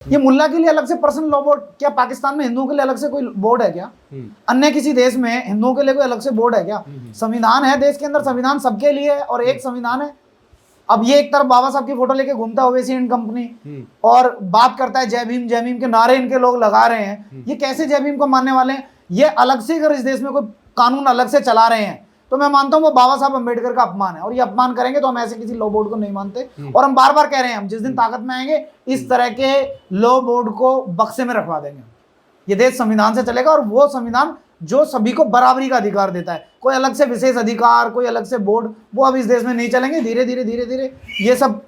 ये मुल्ला के लिए अलग से पर्सनल लॉ बोर्ड, क्या पाकिस्तान में हिंदुओं के लिए अलग से कोई बोर्ड है क्या? अन्य किसी देश में हिंदुओं के लिए कोई अलग से बोर्ड है क्या? संविधान है देश के अंदर, संविधान सबके लिए है और एक संविधान है। अब ये एक तरफ बाबा साहब की फोटो लेके घूमता है ओवैसी एंड कंपनी और बात करता है जय भीम के नारे इनके लोग लगा रहे हैं। ये कैसे जय भीम को मानने वाले हैं? ये अलग से अगर इस देश में कोई कानून अलग से चला रहे हैं तो मैं मानता हूं वो बाबा साहब अंबेडकर का अपमान है, और ये अपमान करेंगे तो हम ऐसे किसी लॉ बोर्ड को नहीं मानते। और हम बार बार कह रहे हैं, हम जिस दिन ताकत में आएंगे इस तरह के लॉ बोर्ड को बक्से में रखवा देंगे। ये देश संविधान से चलेगा, और वो संविधान जो सभी को बराबरी का अधिकार देता है, कोई अलग से विशेष अधिकार, कोई अलग से बोर्ड, वो अब इस देश में नहीं चलेंगे। धीरे धीरे ये सब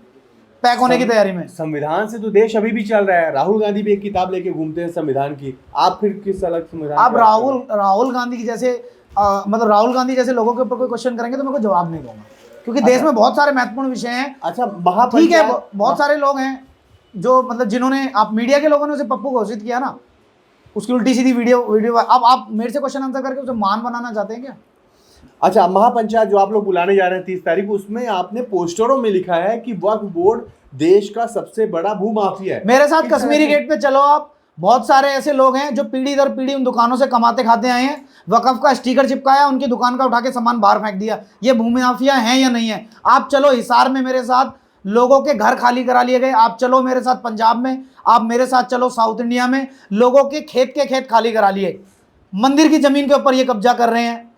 पैक होने की तैयारी में। संविधान से तो देश अभी भी चल रहा है। राहुल गांधी भी एक किताब लेके घूमते हैं संविधान की, आप फिर किस अलग संविधान? आप राहुल गांधी की जैसे मतलब राहुल गांधी जैसे लोगों के ऊपर कोई क्वेश्चन करेंगे तो मैं कोई जवाब नहीं दूंगा, क्योंकि देश में बहुत सारे महत्वपूर्ण विषय हैं। अच्छा, ठीक है, बहुत सारे लोग हैं जो मतलब जिन्होंने, आप मीडिया के लोगों ने उसे पप्पू घोषित किया ना, उसकी उल्टी सीधी वीडियो अब आप मेरे से क्वेश्चन आंसर करके उसे मान बनाना चाहते हैं क्या? अच्छा, महापंचायत जो आप लोग बुलाने जा रहे हैं 30 तारीख को, उसमें आपने पोस्टरों में लिखा है कि वक्फ बोर्ड देश का सबसे बड़ा भूमाफिया है। मेरे साथ कश्मीरी गेट पे चलो आप, बहुत सारे ऐसे लोग हैं जो पीढ़ी दर पीढ़ी उन दुकानों से कमाते खाते आए हैं, वक्फ का स्टिकर चिपकाया, उनकी दुकान का उठा के सामान बाहर फेंक दिया। ये भूमाफिया है या नहीं है? आप चलो हिसार में मेरे साथ, लोगों के घर खाली करा लिए गए। आप चलो मेरे साथ पंजाब में, आप मेरे साथ चलो साउथ इंडिया में, लोगों के खेत खाली करा लिए, मंदिर की जमीन के ऊपर ये कब्जा कर रहे हैं।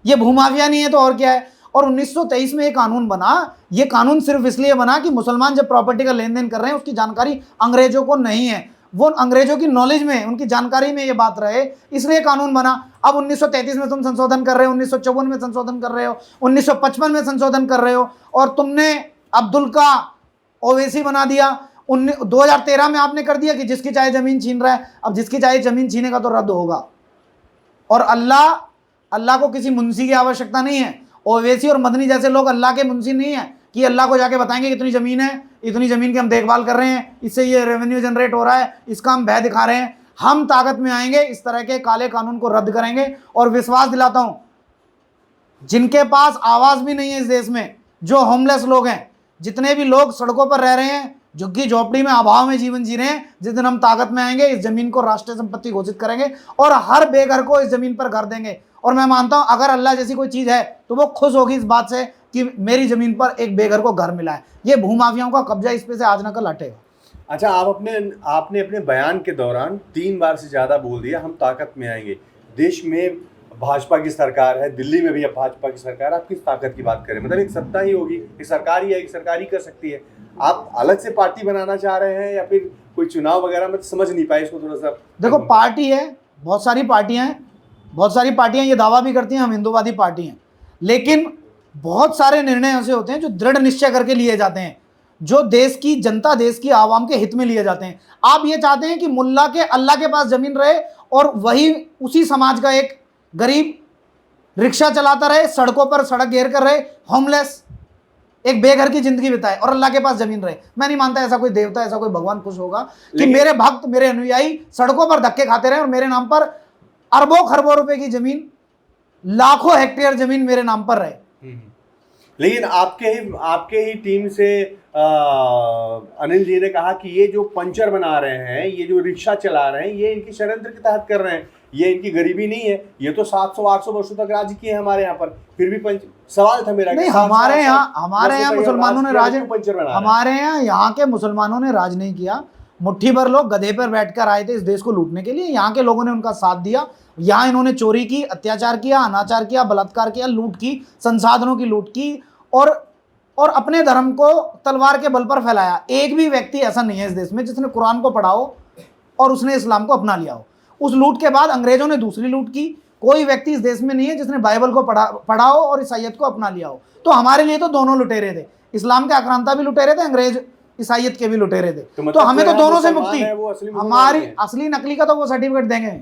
ये भूमाफिया नहीं है तो और क्या है? और 1923 में ये कानून बना, ये कानून सिर्फ इसलिए बना कि मुसलमान जब प्रॉपर्टी का लेन देन कर रहे हैं उसकी जानकारी अंग्रेजों को नहीं है, वो अंग्रेजों की नॉलेज में, उनकी जानकारी में ये बात रहे, इसलिए कानून बना। अब 1933 में तुम संशोधन कर रहे हो, 1954 में संशोधन कर रहे हो, 1955 में संशोधन कर रहे हो, और तुमने अब्दुल का ओवैसी बना दिया। 2013 में आपने कर दिया कि जिसकी चाहे जमीन छीन रहा है। अब जिसकी चाहे जमीन छीनेगा तो रद्द होगा। और अल्लाह को किसी मुंशी की आवश्यकता नहीं है। ओवैसी और मदनी जैसे लोग अल्लाह के मुंशी नहीं है कि अल्लाह को जाके बताएंगे इतनी ज़मीन है, इतनी ज़मीन की हम देखभाल कर रहे हैं, इससे ये रेवेन्यू जनरेट हो रहा है, इसका हम भय दिखा रहे हैं। हम ताकत में आएंगे, इस तरह के काले कानून को रद्द करेंगे। और विश्वास दिलाता हूं, जिनके पास आवाज़ भी नहीं है इस देश में, जो होमलेस लोग हैं, जितने भी लोग सड़कों पर रह रहे हैं, झुग्गी झोपड़ी में अभाव में जीवन जी रहे हैं, जिस दिन हम ताकत में आएंगे इस जमीन को राष्ट्रीय संपत्ति घोषित करेंगे और हर बेघर को इस जमीन पर घर देंगे। और मैं मानता हूं अगर अल्लाह जैसी कोई चीज़ है तो वो खुश होगी इस बात से कि मेरी जमीन पर एक बेघर को घर मिला है। ये भूमाफियाओं का कब्जा इस पे से आज न कल हटेगा। अच्छा, आपने अपने बयान के दौरान 3 बार से ज़्यादा बोल दिया हम ताकत में आएंगे। देश में भाजपा की सरकार है, दिल्ली में भी अब भाजपा की सरकार है, आप किस ताकत की बात करें? मतलब एक सत्ता ही होगी, एक सरकार ही है, एक सरकार ही कर सकती है। आप अलग से पार्टी बनाना चाह रहे हैं या फिर कोई चुनाव वगैरह? मैं समझ नहीं पाया इसको थोड़ा सा। देखो, पार्टी है, बहुत सारी पार्टियां ये दावा भी करती हैं हम हिंदूवादी पार्टी हैं, लेकिन बहुत सारे निर्णय ऐसे होते हैं जो दृढ़ निश्चय करके लिए जाते हैं, जो देश की जनता, देश की आवाम के हित में लिए जाते हैं। आप ये चाहते हैं कि मुल्ला के अल्लाह के पास जमीन रहे और वही उसी समाज का एक गरीब रिक्शा चलाता रहे, सड़कों पर सड़क घेर कर रहे, होमलेस, एक बेघर की जिंदगी बिताए और अल्लाह के पास जमीन रहे। मैं नहीं मानता ऐसा कोई देवता, ऐसा कोई भगवान खुश होगा कि मेरे भक्त, मेरे अनुयायी सड़कों पर धक्के खाते रहे और मेरे नाम पर अरबों खरबों रुपए की जमीन, लाखों हेक्टेयर जमीन मेरे नाम पर रहे। लेकिन आपके ही टीम से अनिल जी ने कहा कि ये जो पंचर बना रहे हैं, ये जो रिक्शा चला रहे हैं, ये इनकी षड्यंत्र के तहत कर रहे हैं, ये इनकी गरीबी नहीं है, ये तो 700-800 वर्षों तक राज किए हमारे यहाँ पर, फिर भी सवाल था मेरा। नहीं, हमारे यहाँ मुसलमानों ने राज, हमारे यहाँ के मुसलमानों ने राज नहीं किया। मुट्ठी भर लोग गधे पर बैठकर आए थे इस देश को लूटने के लिए, यहाँ के लोगों ने उनका साथ दिया। यहाँ इन्होंने चोरी की, अत्याचार किया, अनाचार किया, बलात्कार किया, लूट की, संसाधनों की लूट की और अपने धर्म को तलवार के बल पर फैलाया। एक भी व्यक्ति ऐसा नहीं है इस देश में जिसने कुरान को पढ़ा हो और उसने इस्लाम को अपना लिया हो। उस लूट के बाद अंग्रेजों ने दूसरी लूट की। कोई व्यक्ति इस देश में नहीं है जिसने बाइबल को पढ़ा हो और ईसाइयत को अपना लिया हो। तो हमारे लिए तो दोनों लुटेरे थे, इस्लाम के आक्रांता भी लुटेरे थे, अंग्रेज ईसाइयत के भी लुटेरे थे। तो हमें तो दोनों से मुक्ति, हमारी असली नकली का तो वो सर्टिफिकेट देंगे।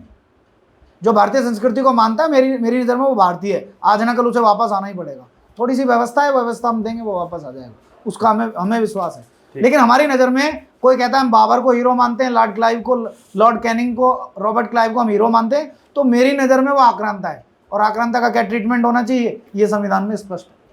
जो भारतीय संस्कृति को मानता है, मेरी नज़र में वो भारतीय है, आज ना कल उसे वापस आना ही पड़ेगा। थोड़ी सी व्यवस्था है, व्यवस्था हम देंगे, वो वापस आ जाएगा, उसका हमें विश्वास है। लेकिन हमारी नज़र में कोई कहता है हम बाबर को हीरो मानते हैं, लॉर्ड क्लाइव को, लॉर्ड कैनिंग को, रॉबर्ट क्लाइव को हम हीरो मानते हैं, तो मेरी नज़र में वो आक्रांता है और आक्रांता का क्या ट्रीटमेंट होना चाहिए ये संविधान में स्पष्ट है।